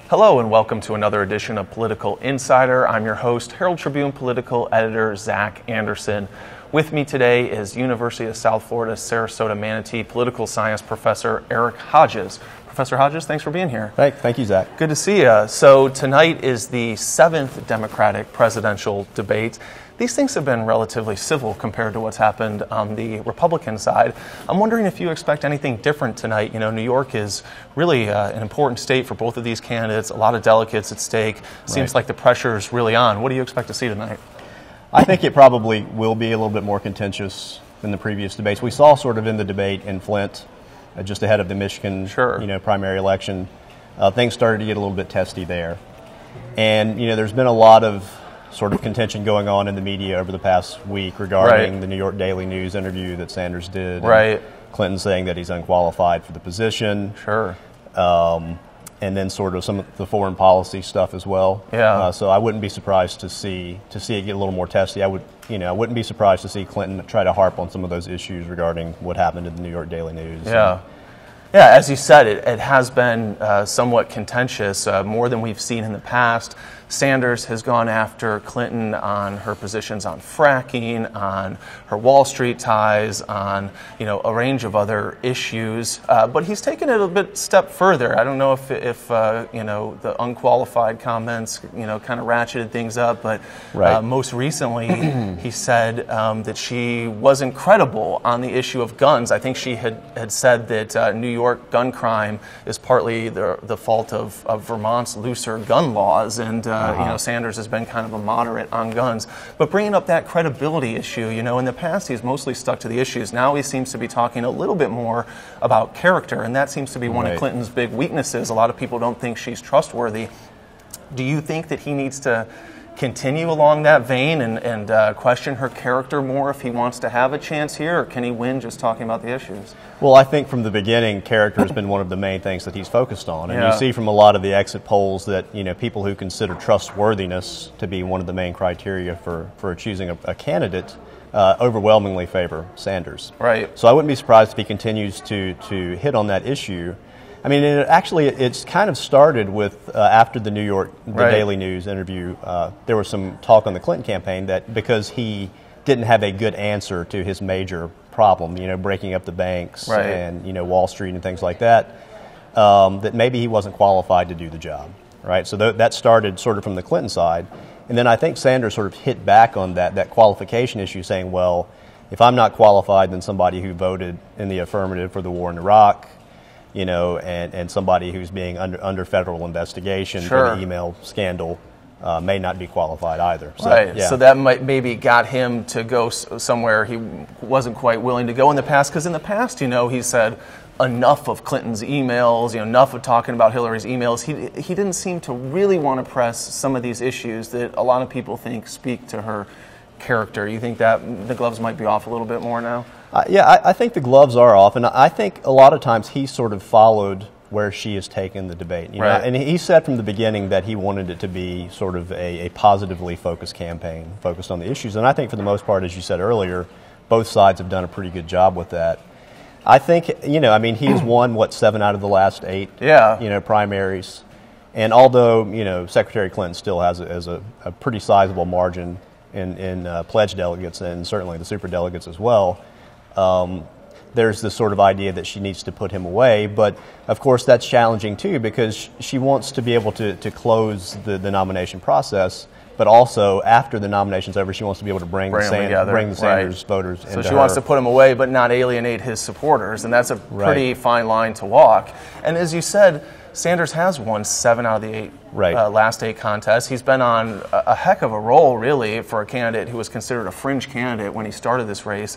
Hello and welcome to another edition of Political Insider. I'm your host, Herald-Tribune political editor Zac Anderson. With me today is University of South Florida Sarasota-Manatee political science professor Eric Hodges. Professor Hodges, thanks for being here. Thank you, Zach. Good to see you. So tonight is the 7th Democratic presidential debate. These things have been relatively civil compared to what's happened on the Republican side. I'm wondering if you expect anything different tonight. You know, New York is really an important state for both of these candidates, a lot of delegates at stake. Seems like the pressure is really on. What do you expect to see tonight? I think it probably will be a little bit more contentious than the previous debates. We saw sort of in the debate in Flint, just ahead of the Michigan primary election, things started to get a little bit testy there. And, there's been a lot of sort of contention going on in the media over the past week regarding the New York Daily News interview that Sanders did. And Clinton saying that he's unqualified for the position. And then sort of some of the foreign policy stuff as well. So I wouldn't be surprised to see it get a little more testy. I wouldn't be surprised to see Clinton try to harp on some of those issues regarding what happened in the New York Daily News. Yeah, as you said, it has been somewhat contentious, more than we've seen in the past. Sanders has gone after Clinton on her positions on fracking, on her Wall Street ties, on a range of other issues. But he's taken it a step further. I don't know if the unqualified comments kind of ratcheted things up, but most recently he said that she wasn't credible on the issue of guns. I think she had said that New York gun crime is partly the fault of Vermont's looser gun laws, and Sanders has been kind of a moderate on guns. But bringing up that credibility issue, in the past he's mostly stuck to the issues. Now he seems to be talking a little bit more about character, and that seems to be one of Clinton's big weaknesses. A lot of people don't think she's trustworthy. Do you think that he needs to continue along that vein and question her character more if he wants to have a chance here, or can he win just talking about the issues? Well, I think from the beginning, character has been one of the main things that he's focused on. And you see from a lot of the exit polls that, people who consider trustworthiness to be one of the main criteria for choosing a candidate overwhelmingly favor Sanders. So I wouldn't be surprised if he continues to hit on that issue. I mean, it's kind of started with after the New York Daily News interview, there was some talk on the Clinton campaign that because he didn't have a good answer to his major problem, breaking up the banks and, Wall Street and things like that, that maybe he wasn't qualified to do the job, So that started sort of from the Clinton side. And then I think Sanders sort of hit back on that qualification issue, saying, well, if I'm not qualified, then somebody who voted in the affirmative for the war in Iraq, and somebody who's being under federal investigation for the email scandal may not be qualified either. So, So that maybe got him to go somewhere he wasn't quite willing to go in the past. Because in the past, he said enough of Clinton's emails, enough of talking about Hillary's emails. He didn't seem to really want to press some of these issues that a lot of people think speak to her character. You think that the gloves might be off a little bit more now? I think the gloves are off, and I think a lot of times he sort of followed where she has taken the debate. And he said from the beginning that he wanted it to be sort of a positively focused campaign, focused on the issues. And I think for the most part, as you said earlier, both sides have done a pretty good job with that. I think, he has won, 7 out of the last 8, primaries. And although, Secretary Clinton still has a pretty sizable margin in pledge delegates and certainly the superdelegates as well, there's this sort of idea that she needs to put him away. But, of course, that's challenging, too, because she wants to be able to close the nomination process, but also, after the nomination's over, she wants to be able to bring the Sanders voters into her. So she wants to put him away but not alienate his supporters, and that's a pretty fine line to walk. And as you said, Sanders has won 7 out of the 8 last 8 contests. He's been on a heck of a roll, really, for a candidate who was considered a fringe candidate when he started this race.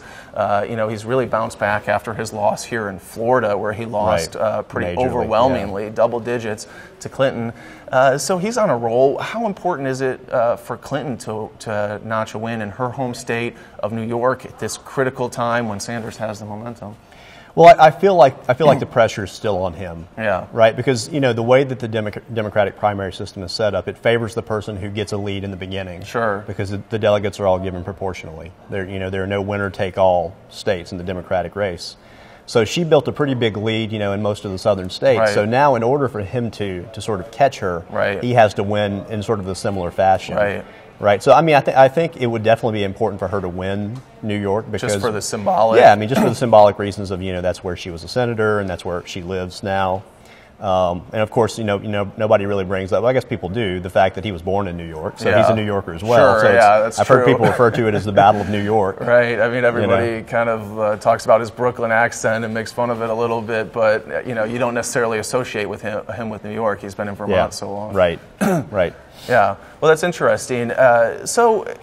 He's really bounced back after his loss here in Florida, where he lost pretty overwhelmingly, double digits, to Clinton. So he's on a roll. How important is it for Clinton to notch a win in her home state of New York at this critical time when Sanders has the momentum? Well, I feel like the pressure is still on him. Right? Because, the way that the Democratic primary system is set up, it favors the person who gets a lead in the beginning. Because the delegates are all given proportionally. There are no winner-take-all states in the Democratic race. So she built a pretty big lead, in most of the southern states. Right. So now in order for him to sort of catch her, right. he has to win in sort of a similar fashion. Right. Right. So, I mean, I think it would definitely be important for her to win New York. Because, just for the symbolic? Yeah, I mean, just for the symbolic reasons of, that's where she was a senator and that's where she lives now. And of course, nobody really brings up, well, I guess people do, the fact that he was born in New York, so he's a New Yorker as well. Sure, so that's I've true. heard people refer to it as the Battle of New York. Right. I mean, everybody kind of talks about his Brooklyn accent and makes fun of it a little bit, but you don't necessarily associate with him with New York. He's been in Vermont so long. Right. Right. Yeah. Well, that's interesting. So,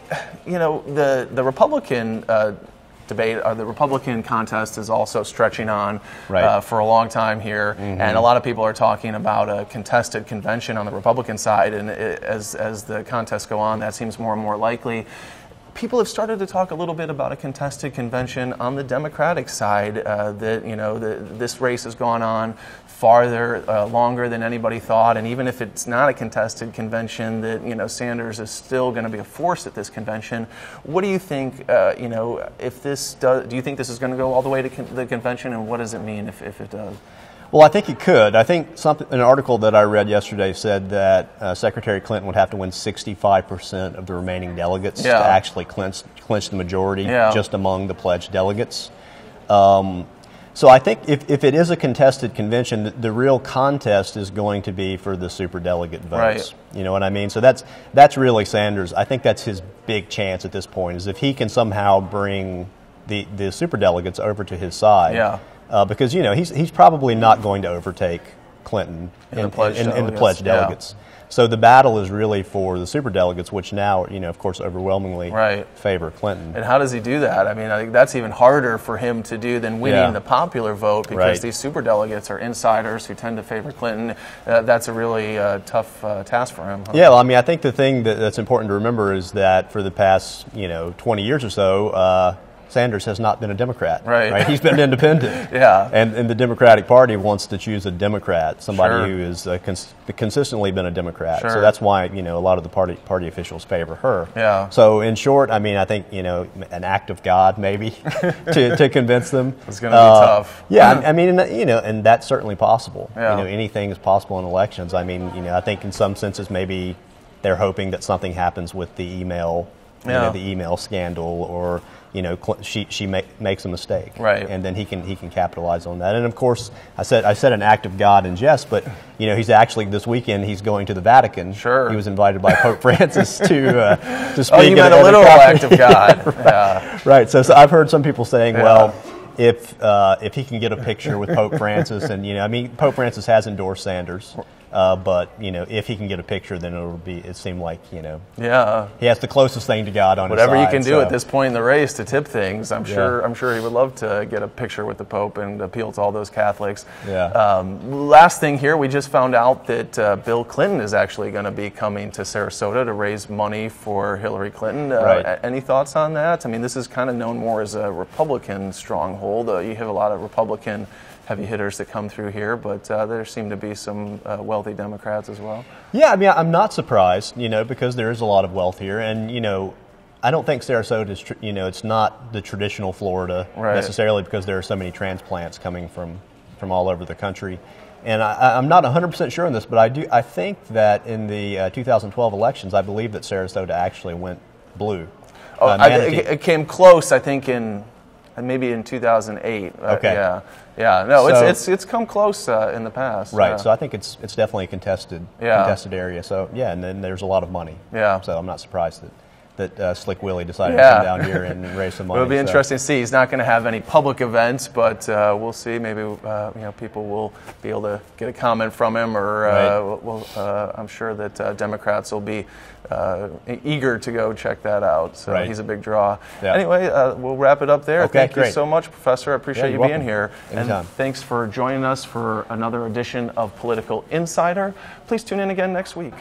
the Republican debate, the Republican contest is also stretching on for a long time here, and a lot of people are talking about a contested convention on the Republican side, and as the contests go on, that seems more and more likely. People have started to talk a little bit about a contested convention on the Democratic side, this race has gone on farther, longer than anybody thought, and even if it's not a contested convention, that Sanders is still going to be a force at this convention. What do you think? If this does, do you think this is going to go all the way to the convention, and what does it mean if it does? Well, I think it could. I think an article that I read yesterday said that Secretary Clinton would have to win 65% of the remaining delegates to actually clinch the majority just among the pledged delegates. So I think if it is a contested convention, the real contest is going to be for the superdelegate votes. Right. You know what I mean? So that's really Sanders. I think that's his big chance at this point, is if he can somehow bring the superdelegates over to his side. Yeah. Because he's probably not going to overtake Clinton in the pledged delegates. So the battle is really for the superdelegates, which now, of course, overwhelmingly favor Clinton. And how does he do that? I mean, I think that's even harder for him to do than winning the popular vote, because these superdelegates are insiders who tend to favor Clinton. That's a really tough task for him. Huh? Yeah, well, I mean, I think the thing that's important to remember is that for the past, 20 years or so, Sanders has not been a Democrat. Right? He's been independent. And the Democratic Party wants to choose a Democrat, somebody who has consistently been a Democrat. So that's why, a lot of the party officials favor her. So in short, I mean, I think, an act of God maybe to convince them. It's going to be tough. Yeah, I mean, and that's certainly possible. Anything is possible in elections. I mean, I think in some senses maybe they're hoping that something happens with the email, the email scandal, or she makes a mistake, and then he can capitalize on that. And of course, I said an act of God in jest, but he's actually this weekend he's going to the Vatican. He was invited by Pope Francis to speak. Oh, you meant a literal act of God. Right. So I've heard some people saying, well, if he can get a picture with Pope Francis, and I mean, Pope Francis has endorsed Sanders. But if he can get a picture, then it seemed like he has the closest thing to God on his side. Whatever you can do at this point in the race to tip things, I'm sure he would love to get a picture with the Pope and appeal to all those Catholics. Last thing here, we just found out that Bill Clinton is actually going to be coming to Sarasota to raise money for Hillary Clinton. Any thoughts on that? I mean, this is kind of known more as a Republican stronghold. You have a lot of Republican heavy hitters that come through here, but there seem to be some wealthy Democrats as well. Yeah, I mean, I'm not surprised, because there is a lot of wealth here, and I don't think Sarasota is, it's not the traditional Florida necessarily, because there are so many transplants coming from all over the country. And I'm not 100% sure on this, but I think that in the 2012 elections, I believe that Sarasota actually went blue. It came close, I think, maybe in 2008. Okay. No, it's come close in the past. Right. So I think it's definitely a contested area. So and then there's a lot of money. So I'm not surprised that Slick Willie decided to come down here and raise some money. It'll be interesting to see. He's not going to have any public events, but we'll see. Maybe people will be able to get a comment from him, or I'm sure that Democrats will be eager to go check that out. So he's a big draw. Anyway, we'll wrap it up there. Okay, Thank you so much, Professor. I appreciate you being here. Anytime. And thanks for joining us for another edition of Political Insider. Please tune in again next week.